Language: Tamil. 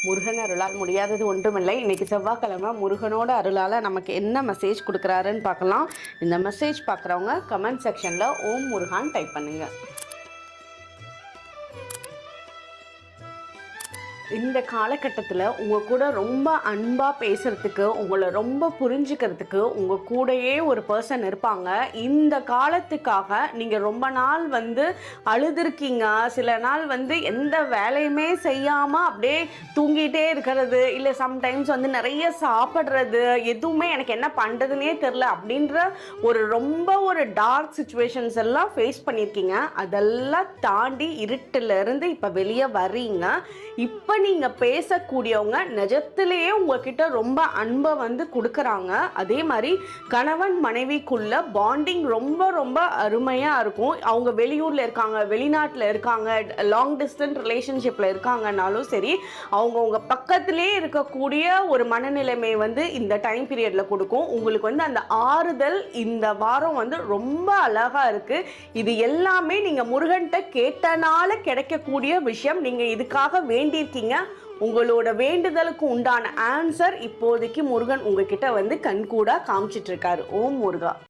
முருகன் அருளால் முடியாதது ஒன்றுமில்லை. இன்னைக்கு செவ்வாய்க்கிழமை முருகனோட அருளால் நமக்கு என்ன மெசேஜ் கொடுக்குறாருன்னு பார்க்கலாம். இந்த மெசேஜ் பார்க்குறவங்க கமெண்ட் செக்ஷனில் ஓம் முருகான் டைப் பண்ணுங்கள். இந்த காலகட்டத்தில் உங்கள் கூட ரொம்ப அன்பாக பேசுகிறதுக்கு, உங்களை ரொம்ப புரிஞ்சுக்கிறதுக்கு உங்கள் கூடயே ஒரு பர்சன் இருப்பாங்க. இந்த காலத்துக்காக நீங்கள் ரொம்ப நாள் அழுதுருக்கீங்க. சில நாள் எந்த வேலையுமே செய்யாமல் அப்படியே தூங்கிட்டே இருக்கிறது, இல்லை சம்டைம்ஸ் நிறைய சாப்பிட்றது, எதுவுமே எனக்கு என்ன பண்ணுறதுனே தெரில அப்படின்ற ஒரு டார்க் சுச்சுவேஷன்ஸ் எல்லாம் ஃபேஸ் பண்ணியிருக்கீங்க. அதெல்லாம் தாண்டி இருட்டிலிருந்து இப்போ வெளியே வர்றீங்க. இப்போ நீங்கள் பேசக்கூடியவங்க நிஜத்திலேயே உங்ககிட்ட ரொம்ப அன்பை கொடுக்குறாங்க. அதே மாதிரி கணவன் மனைவிக்குள்ள பாண்டிங் ரொம்ப ரொம்ப அருமையாக இருக்கும். அவங்க வெளியூரில் இருக்காங்க, வெளிநாட்டில் இருக்காங்க, லாங் டிஸ்டன்ஸ் ரிலேஷன்ஷிப்பில் இருக்காங்கன்னாலும் சரி, அவங்க உங்கள் பக்கத்திலே இருக்கக்கூடிய ஒரு மனநிலைமை இந்த டைம் பீரியடில் கொடுக்கும். உங்களுக்கு அந்த ஆறுதல் இந்த வாரம் ரொம்ப அழகாக இருக்குது. இது எல்லாமே நீங்கள் முருகன்கிட்ட கேட்டனால கிடைக்கக்கூடிய விஷயம். நீங்கள் இதுக்காக வேண்டியிருக்கீங்க. உங்களோட வேண்டுதலுக்கு உண்டான ஆன்சர் இப்போதைக்கு முருகன் உங்ககிட்ட கண்கூடா காமிச்சிட்டு இருக்காரு. ஓம் முருகா.